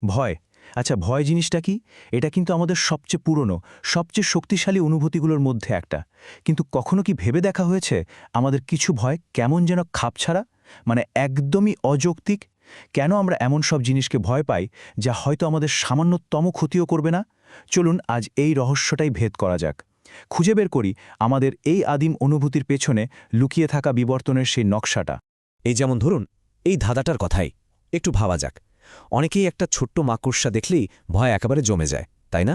ভয়। আচ্ছা, ভয় জিনিসটা কি? এটা কিন্তু আমাদের সবচেয়ে পুরনো, সবচেয়ে শক্তিশালী অনুভূতিগুলোর মধ্যে একটা। কিন্তু কখনো কি ভেবে দেখা হয়েছে আমাদের কিছু ভয় কেমন যেন খাপছাড়া, মানে একদমই অযৌক্তিক? কেন আমরা এমন সব জিনিসকে ভয় পাই যা হয়তো আমাদের সামান্যতম ক্ষতিও করবে না? চলুন আজ এই রহস্যটাই ভেদ করা যাক। খুঁজে বের করি আমাদের এই আদিম অনুভূতির পেছনে লুকিয়ে থাকা বিবর্তনের সেই নকশাটা। এই যেমন ধরুন, এই ধাঁধাটার কথাই একটু ভাবা যাক। অনেকেই একটা ছোট্ট মাকড়সা দেখলেই ভয় একেবারে জমে যায়, তাই না?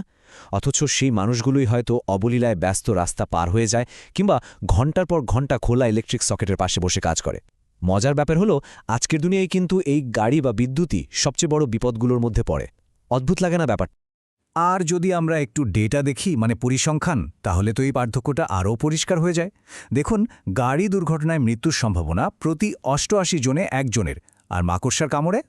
অথচ সেই মানুষগুলোই হয়তো অবলীলায় ব্যস্ত রাস্তা পার হয়ে যায়, কিংবা ঘন্টার পর ঘন্টা খোলা ইলেকট্রিক সকেটের পাশে বসে কাজ করে। মজার ব্যাপার হলো, আজকের দুনিয়ায় কিন্তু এই গাড়ি বা বিদ্যুৎই সবচেয়ে বড় বিপদগুলোর মধ্যে পড়ে। অদ্ভুত লাগে না ব্যাপার? আর যদি আমরা একটু ডেটা দেখি, মানে পরিসংখ্যান, তাহলে তো এই পার্থক্যটা আরও পরিষ্কার হয়ে যায়। দেখুন, গাড়ি দুর্ঘটনায় মৃত্যুর সম্ভাবনা প্রতি ৮৮ জনে একজনের, আর মাকড়সার কামড়ে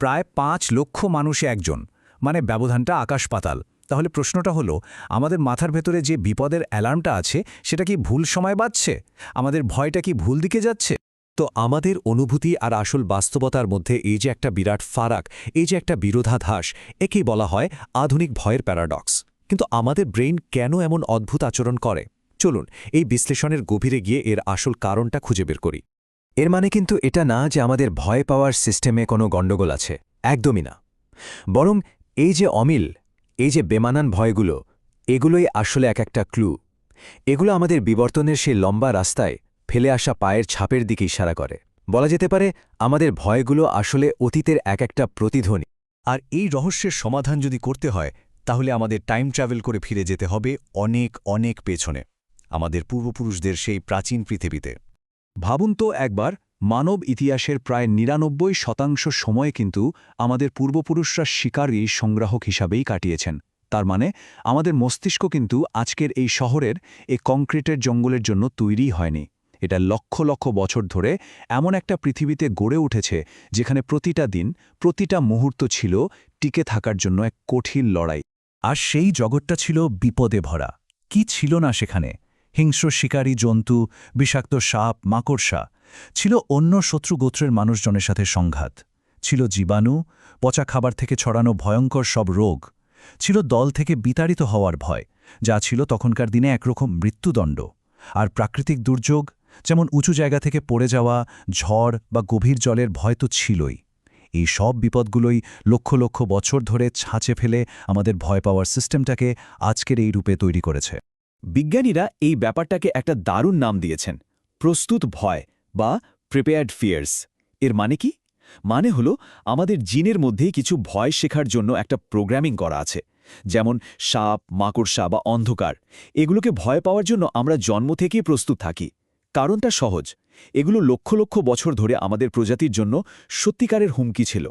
প্রায় ৫ লক্ষ মানুষে একজন, মানে ব্যবধানটা আকাশ পাতাল। তাহলে প্রশ্নটা হলো, আমাদের মাথার ভেতরে যে বিপদের অ্যালার্মটা আছে সেটা কি ভুল সময় বাজছে? আমাদের ভয়টা কি ভুল দিকে যাচ্ছে? তো আমাদের অনুভূতি আর আসল বাস্তবতার মধ্যে এই যে একটা বিরাট ফারাক, এই যে একটা বিরোধাভাস, একেই বলা হয় আধুনিক ভয়ের প্যারাডক্স। কিন্তু আমাদের ব্রেইন কেন এমন অদ্ভুত আচরণ করে? চলুন এই বিশ্লেষণের গভীরে গিয়ে এর আসল কারণটা খুঁজে বের করি। এর মানে কিন্তু এটা না যে আমাদের ভয় পাওয়ার সিস্টেমে কোনো গণ্ডগোল আছে, একদমই না। বরং এই যে অমিল, এই যে বেমানান ভয়গুলো, এগুলোই আসলে এক একটা ক্লু। এগুলো আমাদের বিবর্তনের সেই লম্বা রাস্তায় ফেলে আসা পায়ের ছাপের দিকে ইশারা করে। বলা যেতে পারে আমাদের ভয়গুলো আসলে অতীতের এক একটা প্রতিধ্বনি। আর এই রহস্যের সমাধান যদি করতে হয়, তাহলে আমাদের টাইম ট্রাভেল করে ফিরে যেতে হবে অনেক অনেক পেছনে, আমাদের পূর্বপুরুষদের সেই প্রাচীন পৃথিবীতে। ভাবুন তো একবার, মানব ইতিহাসের প্রায় ৯৯% সময় কিন্তু আমাদের পূর্বপুরুষরা শিকারী সংগ্রাহক হিসাবেই কাটিয়েছেন। তার মানে আমাদের মস্তিষ্ক কিন্তু আজকের এই শহরের এই কংক্রিটের জঙ্গলের জন্য তৈরি হয়নি। এটা লক্ষ লক্ষ বছর ধরে এমন একটা পৃথিবীতে গড়ে উঠেছে যেখানে প্রতিটা দিন, প্রতিটা মুহূর্ত ছিল টিকে থাকার জন্য এক কঠিন লড়াই। আর সেই জগৎটা ছিল বিপদে ভরা। কি ছিল না সেখানে? হিংস্র শিকারী জন্তু, বিষাক্ত সাপ, মাকড়সা। ছিল অন্য শত্রু গোত্রের মানুষজনের সাথে সংঘাত। ছিল জীবাণু, পচা খাবার থেকে ছড়ানো ভয়ঙ্কর সব রোগ। ছিল দল থেকে বিতাড়িত হওয়ার ভয়, যা ছিল তখনকার দিনে একরকম মৃত্যুদণ্ড। আর প্রাকৃতিক দুর্যোগ, যেমন উঁচু জায়গা থেকে পড়ে যাওয়া, ঝড় বা গভীর জলের ভয় তো ছিলই। এই সব বিপদগুলোই লক্ষ লক্ষ বছর ধরে ছাঁচে ফেলে আমাদের ভয় পাওয়ার সিস্টেমটাকে আজকের এই রূপে তৈরি করেছে। বিজ্ঞানীরা এই ব্যাপারটাকে একটা দারুণ নাম দিয়েছেন, প্রস্তুত ভয় বা প্রিপেয়ার্ড ফিয়ার্স। এর মানে কি? মানে হলো আমাদের জিনের মধ্যেই কিছু ভয় শেখার জন্য একটা প্রোগ্রামিং করা আছে। যেমন সাপ, মাকড়সা বা অন্ধকার, এগুলোকে ভয় পাওয়ার জন্য আমরা জন্ম থেকেই প্রস্তুত থাকি। কারণটা সহজ, এগুলো লক্ষ লক্ষ বছর ধরে আমাদের প্রজাতির জন্য সত্যিকারের হুমকি ছিল।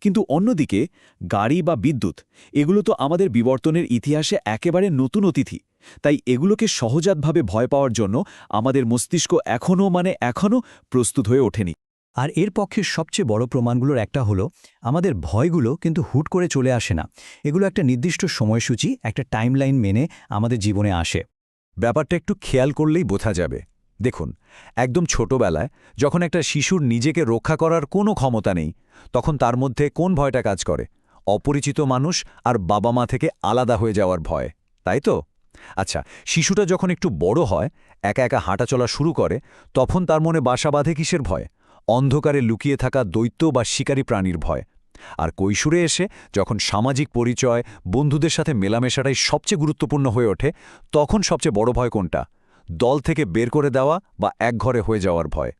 কিন্তু অন্যদিকে গাড়ি বা বিদ্যুৎ, এগুলো তো আমাদের বিবর্তনের ইতিহাসে একেবারে নতুন অতিথি। তাই এগুলোকে সহজাতভাবে ভয় পাওয়ার জন্য আমাদের মস্তিষ্ক এখনও প্রস্তুত হয়ে ওঠেনি। আর এর পক্ষে সবচেয়ে বড় প্রমাণগুলোর একটা হলো, আমাদের ভয়গুলো কিন্তু হুট করে চলে আসে না। এগুলো একটা নির্দিষ্ট সময়সূচি, একটা টাইমলাইন মেনে আমাদের জীবনে আসে। ব্যাপারটা একটু খেয়াল করলেই বোঝা যাবে। দেখুন, একদম ছোটবেলায় যখন একটা শিশুর নিজেকে রক্ষা করার কোনো ক্ষমতা নেই, তখন তার মধ্যে কোন ভয়টা কাজ করে? অপরিচিত মানুষ আর বাবা মা থেকে আলাদা হয়ে যাওয়ার ভয়, তাই তো? আচ্ছা, শিশুটা যখন একটু বড় হয়, একা একা হাঁটাচলা শুরু করে, তখন তার মনে বাসা বাঁধে কিসের ভয়? অন্ধকারে লুকিয়ে থাকা দৈত্য বা শিকারী প্রাণীর ভয়। আর কৈশোরে এসে যখন সামাজিক পরিচয়, বন্ধুদের সাথে মেলামেশাটাই সবচেয়ে গুরুত্বপূর্ণ হয়ে ওঠে, তখন সবচেয়ে বড় ভয় কোনটা? দল থেকে বের করে দেওয়া বা একঘরে হয়ে যাওয়ার ভয়।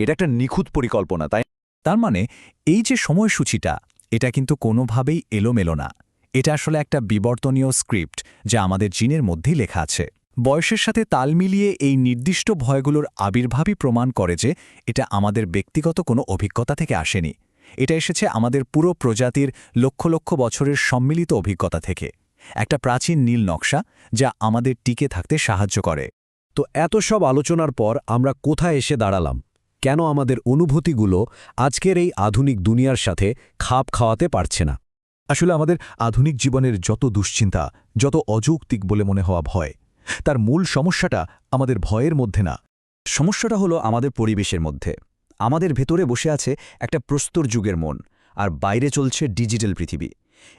এটা একটা নিখুঁত পরিকল্পনা, তাই? তার মানে এই যে সময়সূচিটা, এটা কিন্তু কোনোভাবেই এলোমেলো না। এটা আসলে একটা বিবর্তনীয় স্ক্রিপ্ট, যা আমাদের জিনের মধ্যেই লেখা আছে। বয়সের সাথে তাল মিলিয়ে এই নির্দিষ্ট ভয়গুলোর আবির্ভাবই প্রমাণ করে যে এটা আমাদের ব্যক্তিগত কোনো অভিজ্ঞতা থেকে আসেনি। এটা এসেছে আমাদের পুরো প্রজাতির লক্ষ লক্ষ বছরের সম্মিলিত অভিজ্ঞতা থেকে। একটা প্রাচীন নীল নকশা, যা আমাদের টিকে থাকতে সাহায্য করে। তো এত সব আলোচনার পর আমরা কোথায় এসে দাঁড়ালাম? কেন আমাদের অনুভূতিগুলো আজকের এই আধুনিক দুনিয়ার সাথে খাপ খাওয়াতে পারছে না? আসলে আমাদের আধুনিক জীবনের যত দুশ্চিন্তা, যত অযৌক্তিক বলে মনে হওয়া ভয়, তার মূল সমস্যাটা আমাদের ভয়ের মধ্যে না। সমস্যাটা হলো আমাদের পরিবেশের মধ্যে। আমাদের ভেতরে বসে আছে একটা প্রস্তর যুগের মন, আর বাইরে চলছে ডিজিটাল পৃথিবী।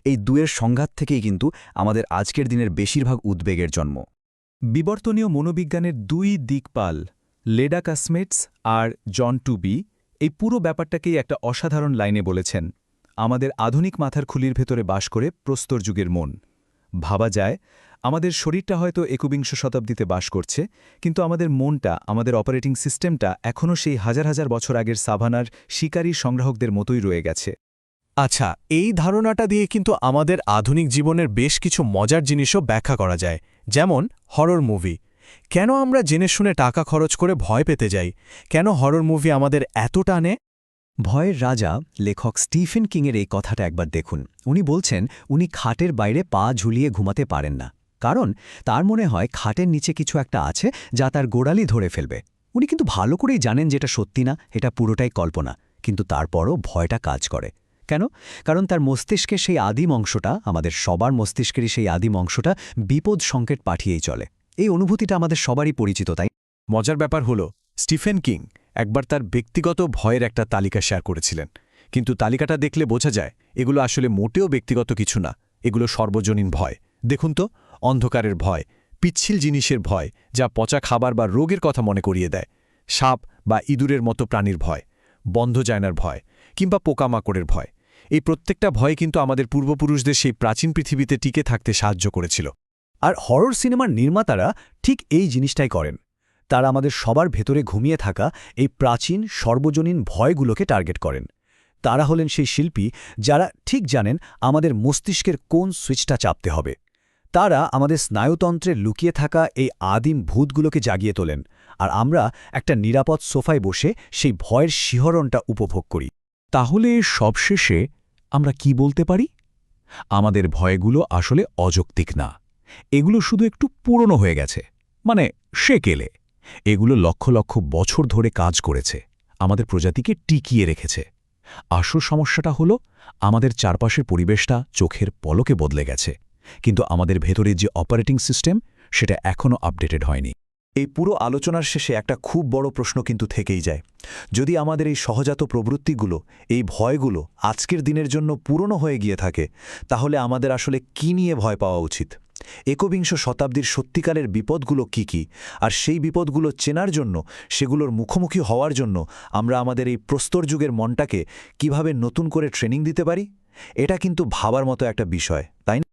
এই দুয়ের সংঘাত থেকেই কিন্তু আমাদের আজকের দিনের বেশিরভাগ উদ্বেগের জন্ম। বিবর্তনীয় মনোবিজ্ঞানের দুই দিকপাল লেডা কাসমেটস আর জন টুবি এই পুরো ব্যাপারটাকেই একটা অসাধারণ লাইনে বলেছেন, আমাদের আধুনিক মাথার খুলির ভেতরে বাস করে প্রস্তর যুগের মন। ভাবা যায় আমাদের শরীরটা হয়তো একবিংশ শতাব্দীতে বাস করছে, কিন্তু আমাদের মনটা, আমাদের অপারেটিং সিস্টেমটা এখনও সেই হাজার হাজার বছর আগের সাভানার শিকারী সংগ্রাহকদের মতোই রয়ে গেছে। আচ্ছা, এই ধারণাটা দিয়ে কিন্তু আমাদের আধুনিক জীবনের বেশ কিছু মজার জিনিসও ব্যাখ্যা করা যায়, যেমন হরর মুভি। কেন আমরা জেনে শুনে টাকা খরচ করে ভয় পেতে যাই? কেন হরর মুভি আমাদের এত টানে? ভয়ের রাজা লেখক স্টিফেন কিংয়ের এই কথাটা একবার দেখুন। উনি বলছেন উনি খাটের বাইরে পা ঝুলিয়ে ঘুমাতে পারেন না, কারণ তার মনে হয় খাটের নিচে কিছু একটা আছে যা তার গোড়ালি ধরে ফেলবে। উনি কিন্তু ভালো করেই জানেন যেটা সত্যি না, এটা পুরোটাই কল্পনা, কিন্তু তারপরও ভয়টা কাজ করে। কেন? কারণ তার মস্তিষ্কে সেই আদিম অংশটা, আমাদের সবার মস্তিষ্কেরই সেই আদিম অংশটা বিপদ সংকেত পাঠিয়েই চলে। এই অনুভূতিটা আমাদের সবারই পরিচিত, তাই? মজার ব্যাপার হলো, স্টিফেন কিং একবার তার ব্যক্তিগত ভয়ের একটা তালিকা শেয়ার করেছিলেন, কিন্তু তালিকাটা দেখলে বোঝা যায় এগুলো আসলে মোটেও ব্যক্তিগত কিছু না, এগুলো সর্বজনীন ভয়। দেখুন তো, অন্ধকারের ভয়, পিচ্ছিল জিনিসের ভয় যা পচা খাবার বা রোগের কথা মনে করিয়ে দেয়, সাপ বা ইঁদুরের মতো প্রাণীর ভয়, বন্ধ জায়নার ভয়, কিংবা পোকামাকড়ের ভয়। এই প্রত্যেকটা ভয় কিন্তু আমাদের পূর্বপুরুষদের সেই প্রাচীন পৃথিবীতে টিকে থাকতে সাহায্য করেছিল। আর হরর সিনেমার নির্মাতারা ঠিক এই জিনিসটাই করেন। তারা আমাদের সবার ভেতরে ঘুমিয়ে থাকা এই প্রাচীন সর্বজনীন ভয়গুলোকে টার্গেট করেন। তারা হলেন সেই শিল্পী যারা ঠিক জানেন আমাদের মস্তিষ্কের কোন সুইচটা চাপতে হবে। তারা আমাদের স্নায়ুতন্ত্রে লুকিয়ে থাকা এই আদিম ভূতগুলোকে জাগিয়ে তোলেন, আর আমরা একটা নিরাপদ সোফায় বসে সেই ভয়ের শিহরণটা উপভোগ করি। তাহলে সবশেষে আমরা কি বলতে পারি? আমাদের ভয়গুলো আসলে অযৌক্তিক না, এগুলো শুধু একটু পুরনো হয়ে গেছে, মানে সেকেলে। এগুলো লক্ষ লক্ষ বছর ধরে কাজ করেছে, আমাদের প্রজাতিকে টিকিয়ে রেখেছে। আসল সমস্যাটা হলো আমাদের চারপাশের পরিবেশটা চোখের পলকে বদলে গেছে, কিন্তু আমাদের ভেতরের যে অপারেটিং সিস্টেম সেটা এখনও আপডেটেড হয়নি। এই পুরো আলোচনার শেষে একটা খুব বড় প্রশ্ন কিন্তু থেকেই যায়। যদি আমাদের এই সহজাত প্রবৃত্তিগুলো, এই ভয়গুলো আজকের দিনের জন্য পুরনো হয়ে গিয়ে থাকে, তাহলে আমাদের আসলে কি নিয়ে ভয় পাওয়া উচিত? একবিংশ শতাব্দীর সত্যিকারের বিপদগুলো কি কি? আর সেই বিপদগুলো চেনার জন্য, সেগুলোর মুখোমুখি হওয়ার জন্য আমরা আমাদের এই প্রস্তর যুগের মনটাকে কিভাবে নতুন করে ট্রেনিং দিতে পারি? এটা কিন্তু ভাবার মতো একটা বিষয়, তাই না?